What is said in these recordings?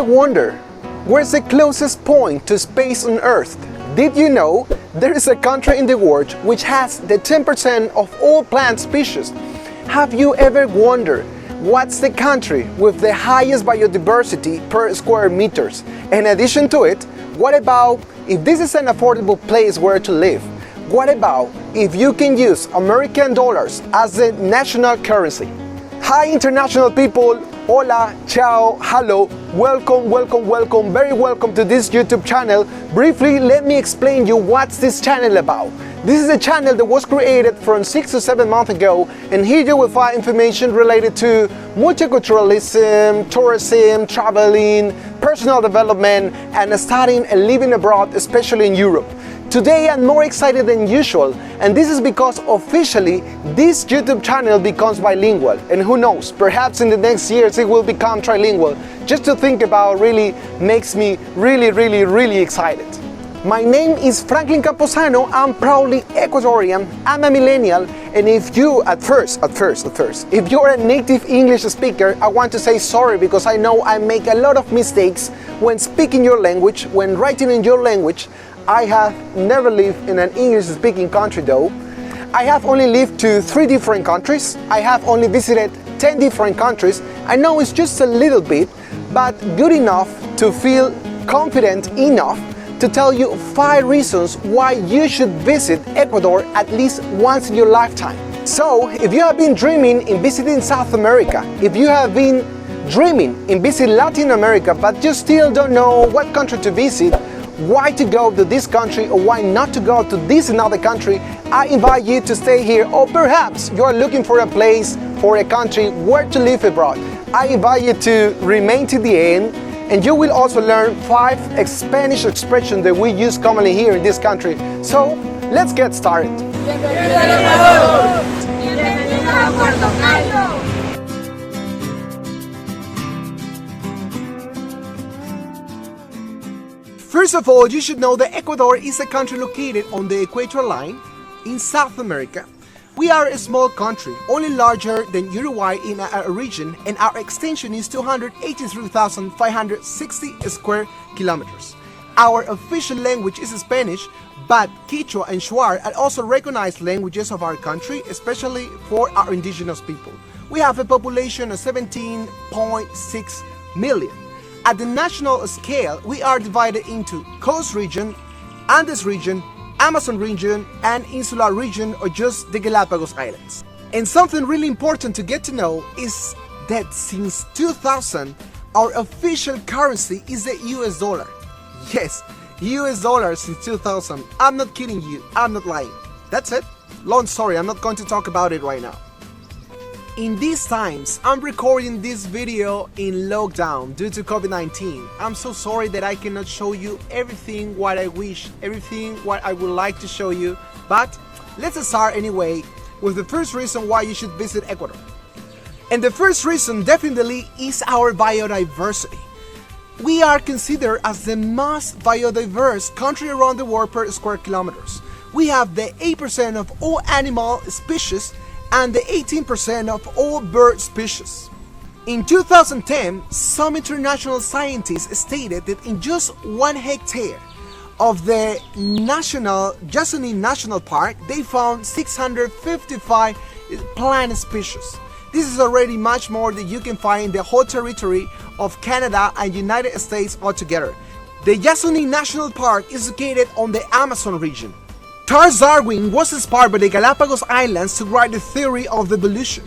ever wonder where's the closest point to space on Earth? Did you know there is a country in the world which has the 10% of all plant species? Have you ever wondered what's the country with the highest biodiversity per square meters? In addition to it, what about if this is an affordable place where to live? What about if you can use American dollars as the national currency? Hi international people, hola, ciao, hello, welcome, very welcome to this YouTube channel. Briefly, let me explain you what's this channel about. This is a channel that was created from 6 to 7 months ago, and here you will find information related to multiculturalism, tourism, traveling, personal development, and studying and living abroad, especially in Europe. Today I'm more excited than usual, and this is because officially this YouTube channel becomes bilingual, and who knows, perhaps in the next years it will become trilingual. Just to think about really makes me really excited. My name is Franklin Camposano. I'm proudly Ecuadorian. I'm a millennial, and if you if you're a native English speaker, I want to say sorry because I know I make a lot of mistakes when speaking your language, when writing in your language. I have never lived in an English-speaking country though. I have only lived to 3 different countries. I have only visited 10 different countries. I know it's just a little bit, but good enough to feel confident enough to tell you 5 reasons why you should visit Ecuador at least once in your lifetime. So, if you have been dreaming in visiting South America, if you have been dreaming in visiting Latin America, but you still don't know what country to visit, why to go to this country or why not to go to this another country, I invite you to stay here. Or perhaps you are looking for a place, for a country where to live abroad. I invite you to remain to the end, and you will also learn 5 Spanish expressions that we use commonly here in this country. So let's get started. First of all, you should know that Ecuador is a country located on the equator line in South America. We are a small country, only larger than Uruguay in our region, and our extension is 283,560 square kilometers. Our official language is Spanish, but Quechua and Shuar are also recognized languages of our country, especially for our indigenous people. We have a population of 17.6 million. At the national scale, we are divided into coast region, Andes region, Amazon region, and insular region, or just the Galapagos Islands. And something really important to get to know is that since 2000, our official currency is the US dollar. Yes, US dollar since 2000. I'm not kidding you, I'm not lying. That's it. Long story, I'm not going to talk about it right now. In these times, I'm recording this video in lockdown due to COVID-19. I'm so sorry that I cannot show you everything what I wish, everything what I would like to show you, but let's start anyway with the first reason why you should visit Ecuador. And the first reason definitely is our biodiversity. We are considered as the most biodiverse country around the world per square kilometers. We have the 8% of all animal species and the 18% of all bird species. In 2010, some international scientists stated that in just 1 hectare of the Yasuni National Park, they found 655 plant species. This is already much more than you can find in the whole territory of Canada and United States altogether. The Yasuni National Park is located on the Amazon region. Charles Darwin was inspired by the Galapagos Islands to write the theory of evolution.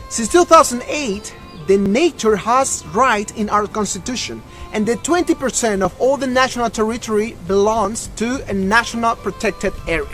Since 2008, the nature has right in our constitution, and the 20% of all the national territory belongs to a national protected area.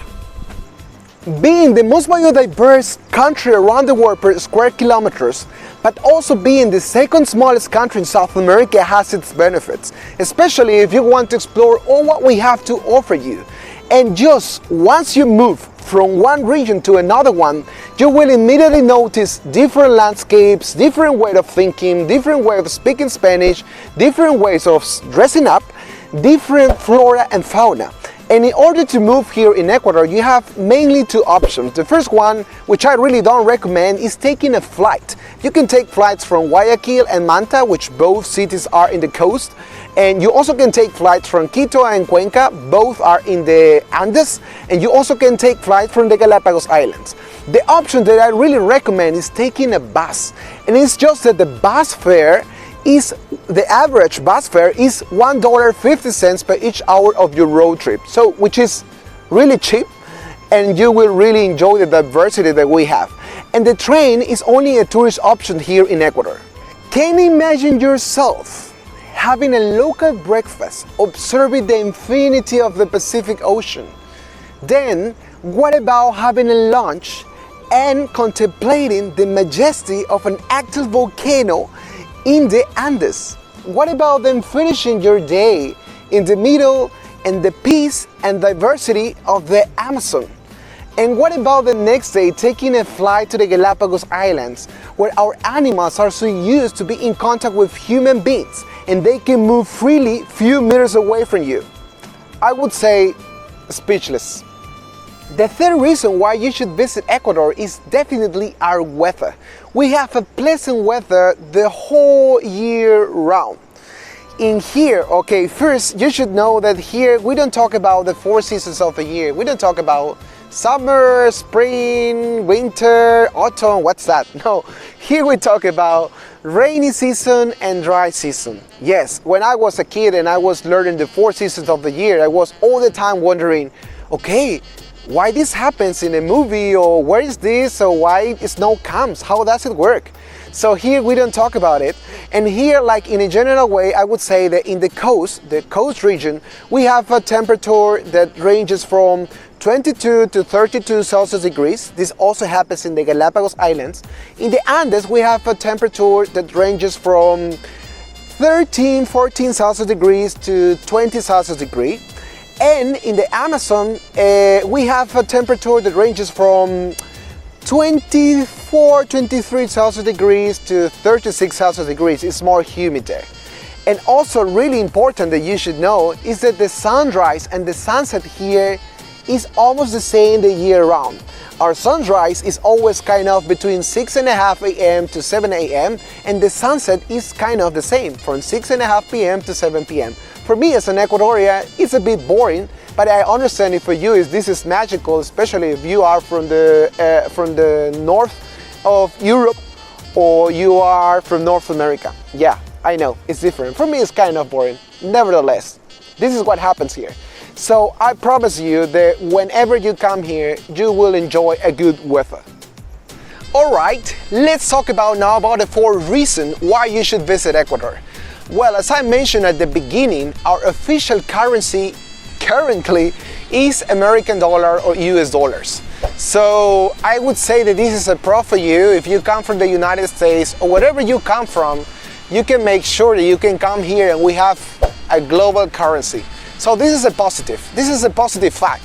Being the most biodiverse country around the world per square kilometers, but also being the second smallest country in South America has its benefits, especially if you want to explore all what we have to offer you. And just once you move from one region to another one, you will immediately notice different landscapes, different way of thinking, different way of speaking Spanish, different ways of dressing up, different flora and fauna. And in order to move here in Ecuador, you have mainly two options. The first one, which I really don't recommend, is taking a flight. You can take flights from Guayaquil and Manta, which both cities are in the coast. And you also can take flights from Quito and Cuenca, both are in the Andes. And you also can take flights from the Galapagos Islands. The option that I really recommend is taking a bus. And it's just that the bus fare the average bus fare is $1.50 per each hour of your road trip, so which is really cheap, and you will really enjoy the diversity that we have. And the train is only a tourist option here in Ecuador. Can you imagine yourself having a local breakfast, observing the infinity of the Pacific Ocean? Then what about having a lunch and contemplating the majesty of an active volcano in the Andes? What about them finishing your day in the middle and the peace and diversity of the Amazon? And what about the next day taking a flight to the Galapagos Islands, where our animals are so used to be in contact with human beings and they can move freely few meters away from you? I would say speechless. The third reason why you should visit Ecuador is definitely our weather. We have a pleasant weather the whole year round. In here, okay, first you should know that here we don't talk about the 4 seasons of the year. We don't talk about summer, spring, winter, autumn, what's that? No, here we talk about rainy season and dry season. Yes, when I was a kid and I was learning the 4 seasons of the year, I was all the time wondering, okay, why this happens in a movie, or where is this, or why snow comes, how does it work? So here we don't talk about it. And here, like in a general way, I would say that in the coast region, we have a temperature that ranges from 22 to 32 Celsius degrees. This also happens in the Galapagos Islands. In the Andes, we have a temperature that ranges from 14 Celsius degrees to 20 Celsius degrees. And in the Amazon, we have a temperature that ranges from 23 Celsius degrees to 36 Celsius degrees. It's more humid there. And also really important that you should know is that the sunrise and the sunset here is almost the same the year round. Our sunrise is always kind of between 6:30 a.m. to 7 a.m. and the sunset is kind of the same from 6:30 p.m. to 7 p.m. For me as an Ecuadorian, it's a bit boring, but I understand it for you this is magical, especially if you are from the north of Europe or you are from North America. Yeah, I know, it's different. For me, it's kind of boring. Nevertheless, this is what happens here. So I promise you that whenever you come here, you will enjoy a good weather. Alright, let's talk about now about the 4 reasons why you should visit Ecuador. Well, as I mentioned at the beginning, our official currency currently is American dollar or US dollars. So I would say that this is a pro for you. If you come from the United States or wherever you come from, you can make sure that you can come here and we have a global currency. So this is a positive. This is a positive fact.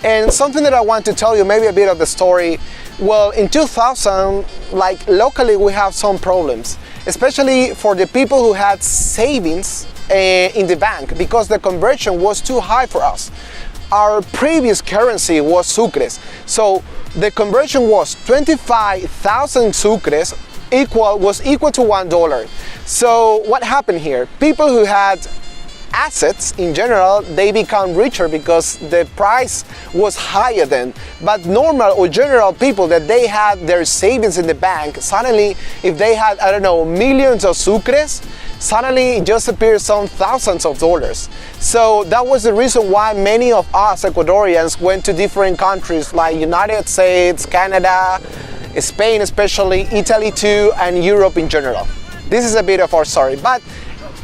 And something that I want to tell you, maybe a bit of the story. Well, in 2000, like locally, we have some problems, especially for the people who had savings in the bank, because the conversion was too high for us. Our previous currency was sucres. So the conversion was 25,000 sucres was equal to $1. So what happened here? People who had assets in general, they become richer because the price was higher then. But normal or general people that they had their savings in the bank, suddenly if they had, I don't know, millions of sucres, suddenly it just appears some thousands of dollars. So that was the reason why many of us Ecuadorians went to different countries like United States, Canada, Spain especially, Italy too, and Europe in general. This is a bit of our story, but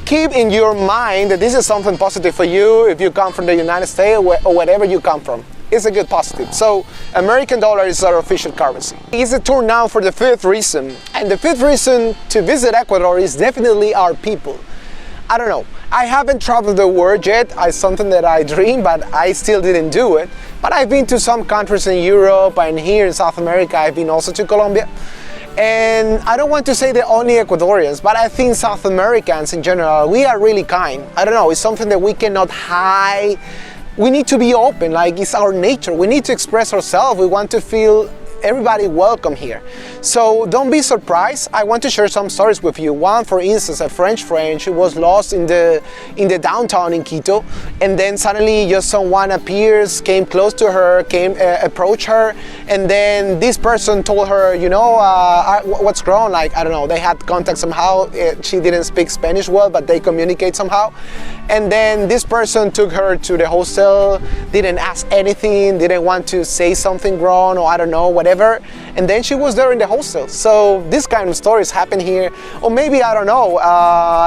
keep in your mind that this is something positive for you if you come from the United States or wherever you come from. It's a good positive. So American dollar is our official currency. It's a tour now for the 5th reason. And the 5th reason to visit Ecuador is definitely our people. I don't know. I haven't traveled the world yet. It's something that I dream, but I still didn't do it. But I've been to some countries in Europe, and here in South America, I've been also to Colombia. And I don't want to say that only Ecuadorians, but I think South Americans in general, we are really kind. I don't know, it's something that we cannot hide we need to be open, like it's our nature. We need to express ourselves. We want to feel everybody welcome here. So don't be surprised. I want to share some stories with you. One, for instance, a French friend, she was lost in the downtown in Quito, and then suddenly just someone appears, came close to her, approached her, and then this person told her, you know, what's wrong? Like, I don't know, they had contact somehow. She didn't speak Spanish well, but they communicate somehow. And then this person took her to the hostel, didn't ask anything, didn't want to say something wrong, or I don't know, whatever. And then she was there in the hostel. So this kind of stories happen here. Or maybe, I don't know,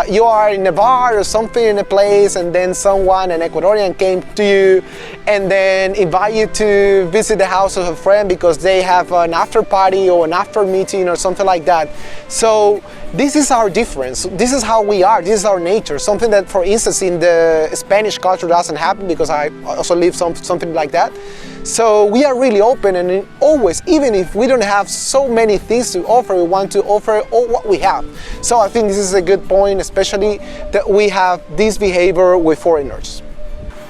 you are in a bar or something in a place, and then someone, an Ecuadorian, came to you and then invite you to visit the house of a friend because they have an after party or an after meeting or something like that. So this is our difference. This is how we are. This is our nature. Something that, for instance, in the Spanish culture doesn't happen, because I also live something like that. So we are really open, and always, even if we don't have so many things to offer, we want to offer all what we have. So I think this is a good point, especially that we have this behavior with foreigners.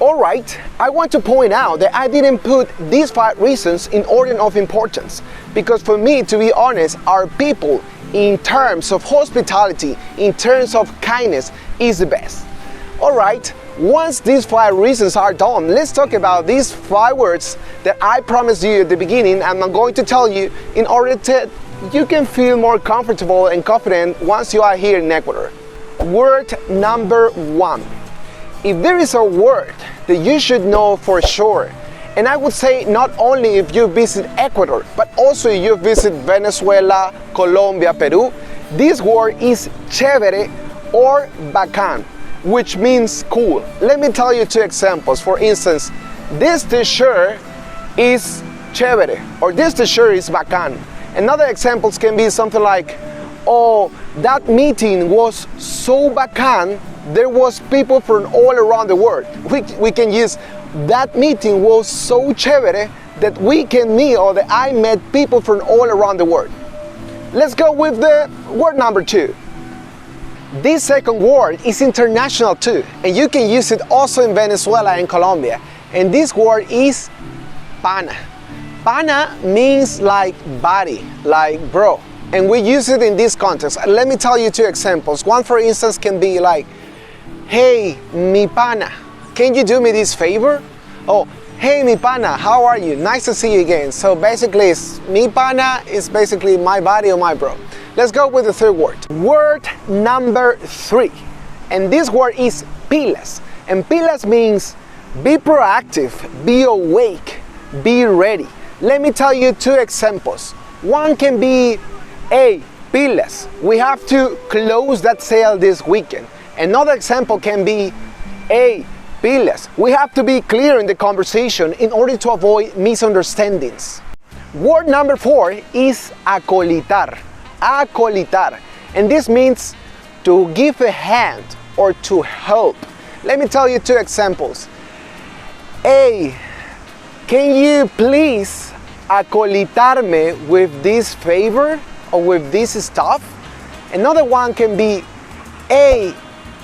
All right, I want to point out that I didn't put these 5 reasons in order of importance, because for me, to be honest, our people, in terms of hospitality, in terms of kindness, is the best. All right, once these 5 reasons are done, let's talk about these 5 words that I promised you at the beginning, and I'm going to tell you in order that you can feel more comfortable and confident once you are here in Ecuador. Word number 1. If there is a word that you should know for sure, and I would say not only if you visit Ecuador, but also if you visit Venezuela, Colombia, Peru, this word is chévere or bacán, which means cool. Let me tell you 2 examples. For instance, this t-shirt is chévere, or this t-shirt is bacán. Another examples can be something like, oh, that meeting was so bacán, there was people from all around the world. We can use, that meeting was so chévere that we can meet, or that I met people from all around the world. Let's go with the word number 2. This second word is international too, and you can use it also in Venezuela and Colombia. And this word is pana. Pana means like buddy, like bro. And we use it in this context. Let me tell you 2 examples. One, for instance, can be like, hey, mi pana, can you do me this favor? Oh, hey, mi pana, how are you? Nice to see you again. So basically, mi pana is basically my buddy or my bro. Let's go with the 3rd word. Word number 3. And this word is pilas. And pilas means be proactive, be awake, be ready. Let me tell you 2 examples. One can be, hey, pilas, we have to close that sale this weekend. Another example can be, hey, pilas, we have to be clear in the conversation in order to avoid misunderstandings. Word number 4 is acolitar. Acolitar. And this means to give a hand or to help. Let me tell you 2 examples. Hey, can you please acolitarme with this favor or with this stuff? Another one can be, hey,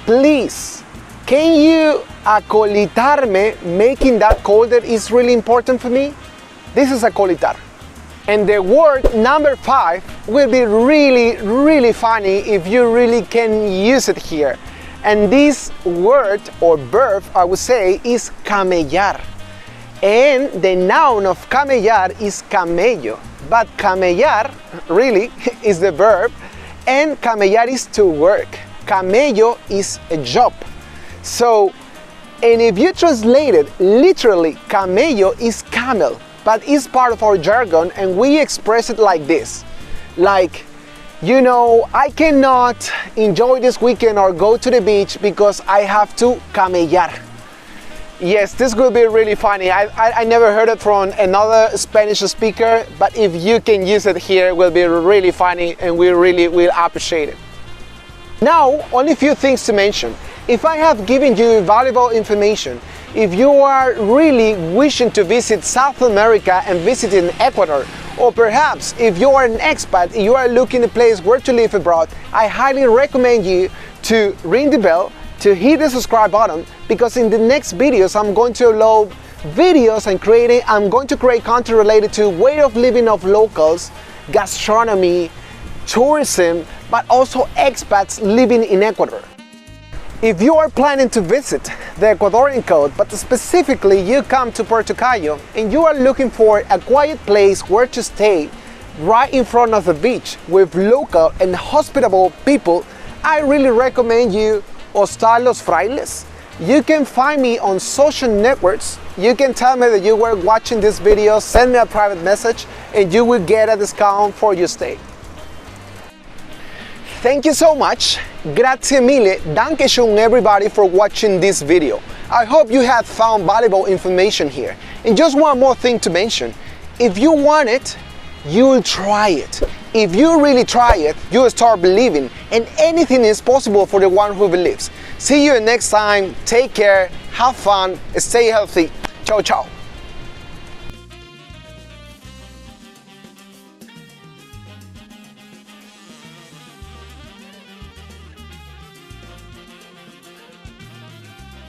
please, can you acolitarme making that call that is really important for me? This is acolitar. And the word number 5 will be really funny if you really can use it here. And this word or verb, I would say, is camellar. And the noun of camellar is camello. But camellar really is the verb, and camellar is to work. Camello is a job. So, and if you translate it literally, camello is camel, but it's part of our jargon, and we express it like this. Like, you know, I cannot enjoy this weekend or go to the beach because I have to camellar. Yes, this will be really funny. I never heard it from another Spanish speaker, but if you can use it here, it will be really funny, and we really will appreciate it. Now, only a few things to mention. If I have given you valuable information, if you are really wishing to visit South America and visit in Ecuador, or perhaps if you are an expat and you are looking a place where to live abroad, I highly recommend you to ring the bell, to hit the subscribe button, because in the next videos I'm going to upload videos and I'm going to create content related to way of living of locals, gastronomy, tourism, but also expats living in Ecuador. If you are planning to visit the Ecuadorian coast, but specifically you come to Puerto Cayo and you are looking for a quiet place where to stay right in front of the beach with local and hospitable people, I really recommend you Hostal Los Frailes. You can find me on social networks. You can tell me that you were watching this video, send me a private message, and you will get a discount for your stay. Thank you so much. Grazie mille. Danke schön everybody for watching this video. I hope you have found valuable information here. And just one more thing to mention. If you want it, you'll try it. If you really try it, you'll start believing, and anything is possible for the one who believes. See you next time. Take care, have fun, stay healthy. Ciao, ciao.